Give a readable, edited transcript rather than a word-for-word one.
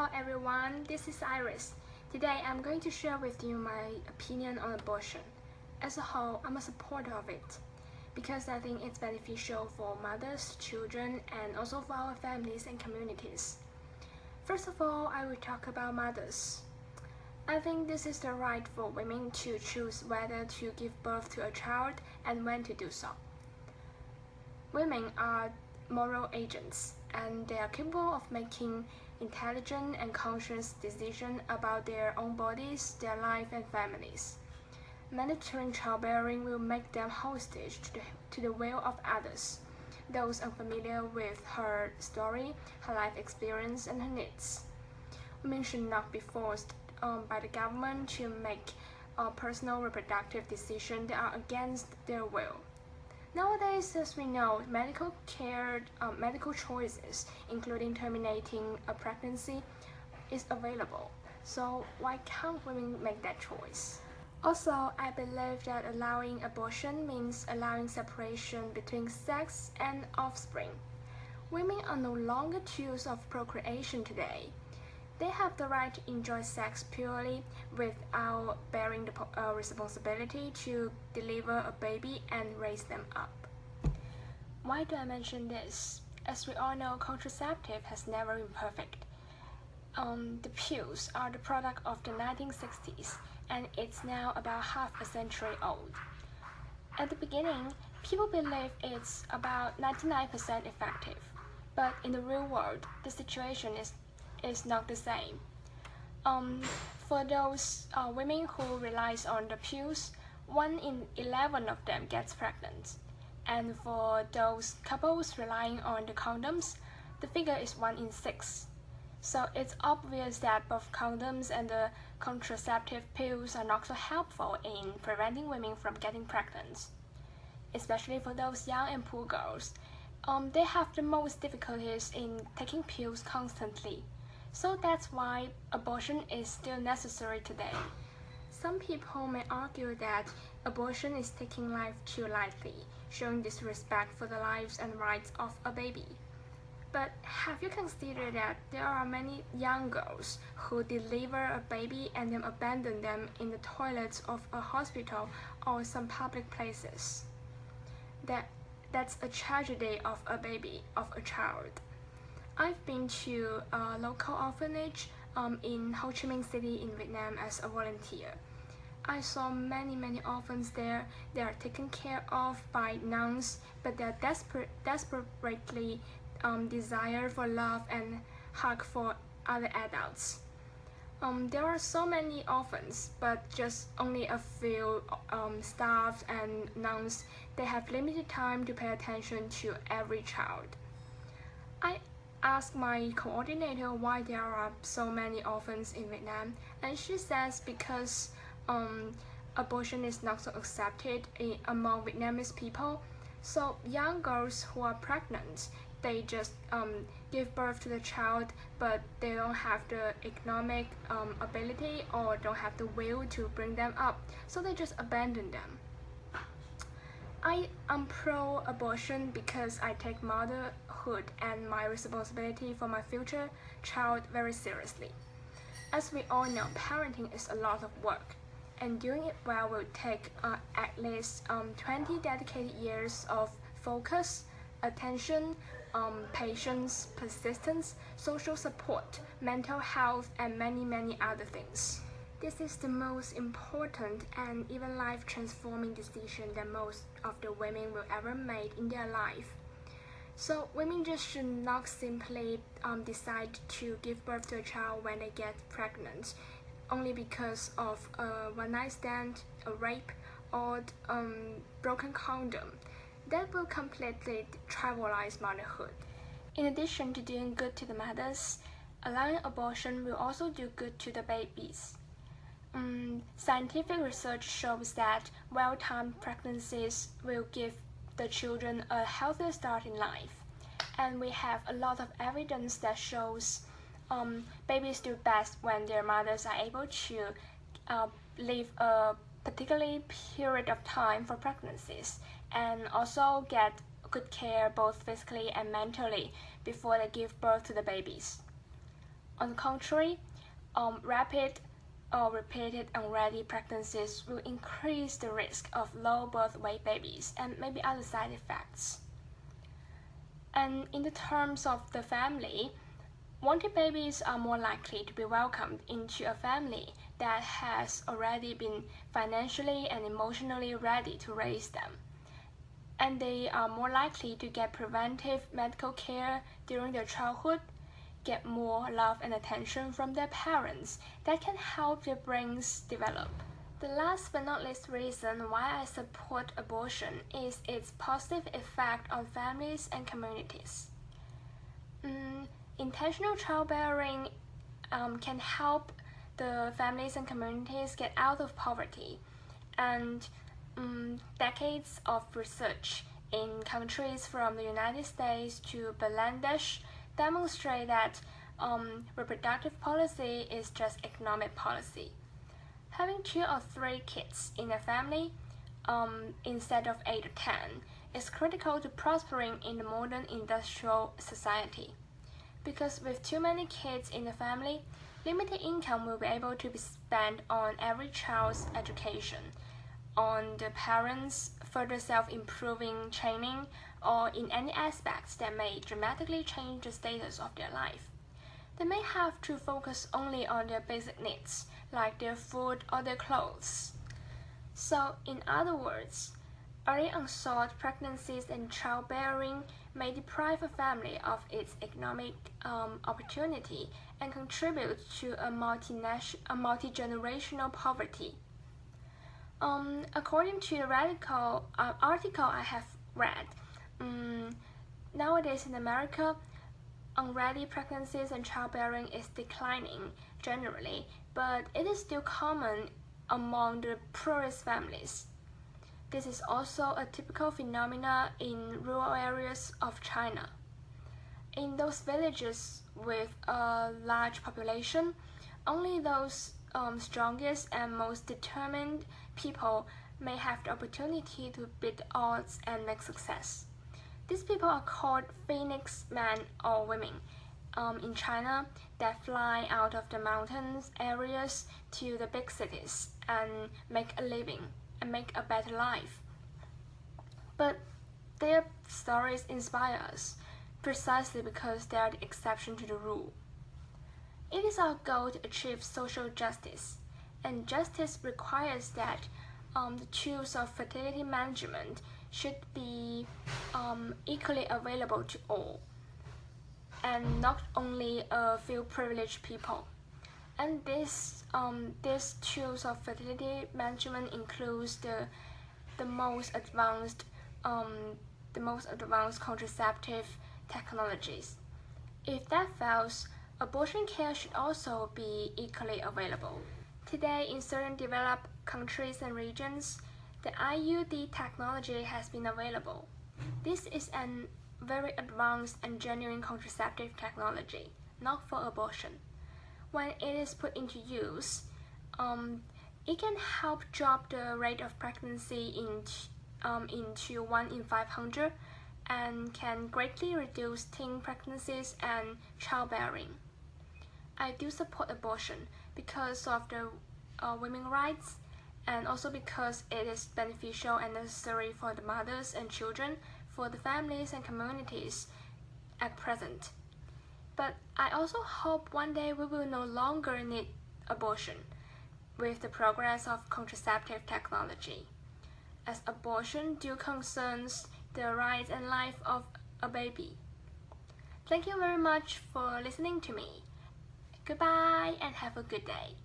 Hello everyone, this is Iris. Today I'm going to share with you my opinion on abortion. As a whole, I'm a supporter of it because I think it's beneficial for mothers, children, and also for our families and communities. First of all, I will talk about mothers. I think this is the right for women to choose whether to give birth to a child and when to do so. Women are moral agents and they are capable of making intelligent and conscious decisions about their own bodies, their life, and families. Monitoring childbearing will make them hostage to the will of others, those unfamiliar with her story, her life experience, and her needs. Women should not be forced by the government to make personal reproductive decisions that are against their will. Nowadays, as we know, medical choices, including terminating a pregnancy, is available. So why can't women make that choice? Also, I believe that allowing abortion means allowing separation between sex and offspring. Women are no longer tools of procreation today. They have the right to enjoy sex purely without bearing the responsibility to deliver a baby and raise them up. Why do I mention this? As we all know, contraceptive has never been perfect. The pills are the product of the 1960s, and it's now about half a century old. At the beginning, people believe it's about 99% effective, but in the real world, the situation is not the same. For those women who relies on the pills, 1 in 11 of them gets pregnant. And for those couples relying on the condoms, the figure is 1 in 6. So it's obvious that both condoms and the contraceptive pills are not so helpful in preventing women from getting pregnant. Especially for those young and poor girls, they have the most difficulties in taking pills constantly. So that's why abortion is still necessary today. Some people may argue that abortion is taking life too lightly, showing disrespect for the lives and rights of a baby. But have you considered that there are many young girls who deliver a baby and then abandon them in the toilets of a hospital or some public places? That's a tragedy of a baby, of a child. I've been to a local orphanage in Ho Chi Minh City in Vietnam as a volunteer. I saw many orphans there. They are taken care of by nuns, but they are desperately desire for love and hug for other adults. There are so many orphans, but just only a few staff and nuns. They have limited time to pay attention to every child. I asked my coordinator why there are so many orphans in Vietnam, and she says because abortion is not so accepted among Vietnamese people. So young girls who are pregnant, they just give birth to the child, but they don't have the economic ability or don't have the will to bring them up, so they just abandon them. I am pro-abortion because I take motherhood and my responsibility for my future child very seriously. As we all know, parenting is a lot of work, and doing it well will take at least 20 dedicated years of focus, attention, patience, persistence, social support, mental health, and many other things. This is the most important and even life-transforming decision that most of the women will ever make in their life. So women just should not simply decide to give birth to a child when they get pregnant, only because of a one-night stand, a rape, or broken condom. That will completely trivialize motherhood. In addition to doing good to the mothers, allowing abortion will also do good to the babies. Scientific research shows that well-timed pregnancies will give the children a healthier start in life. And we have a lot of evidence that shows babies do best when their mothers are able to live a particular period of time for pregnancies and also get good care both physically and mentally before they give birth to the babies. On the contrary, rapid or repeated unready pregnancies will increase the risk of low birth weight babies and maybe other side effects. And in the terms of the family, wanted babies are more likely to be welcomed into a family that has already been financially and emotionally ready to raise them. And they are more likely to get preventive medical care during their childhood, get more love and attention from their parents that can help their brains develop. The last but not least reason why I support abortion is its positive effect on families and communities. Intentional childbearing can help the families and communities get out of poverty, and decades of research in countries from the United States to Bangladesh demonstrate that reproductive policy is just economic policy. Having 2 or 3 kids in a family instead of 8 or 10 is critical to prospering in the modern industrial society. Because with too many kids in the family, limited income will be able to be spent on every child's education, on the parents' further self-improving training, or in any aspects that may dramatically change the status of their life. They may have to focus only on their basic needs, like their food or their clothes. So, in other words, early unsought pregnancies and childbearing may deprive a family of its economic opportunity and contribute to a multi-generational poverty. According to the radical article I have read, nowadays in America, unready pregnancies and childbearing is declining generally, but it is still common among the poorest families. This is also a typical phenomenon in rural areas of China. In those villages with a large population, only those strongest and most determined people may have the opportunity to beat the odds and make success. These people are called phoenix men or women in China that fly out of the mountains areas to the big cities and make a living and make a better life. But their stories inspire us precisely because they are the exception to the rule. It is our goal to achieve social justice, and justice requires that the tools of fertility management should be equally available to all, and not only a few privileged people. And these tools of fertility management includes the most advanced contraceptive technologies. If that fails, abortion care should also be equally available. Today, in certain developed countries and regions, the IUD technology has been available. This is a very advanced and genuine contraceptive technology, not for abortion. When it is put into use, it can help drop the rate of pregnancy into 1 in 500 and can greatly reduce teen pregnancies and childbearing. I do support abortion because of the women's rights, and also because it is beneficial and necessary for the mothers and children, for the families and communities at present. But I also hope one day we will no longer need abortion with the progress of contraceptive technology, as abortion do concerns the rights and life of a baby. Thank you very much for listening to me. Goodbye and have a good day.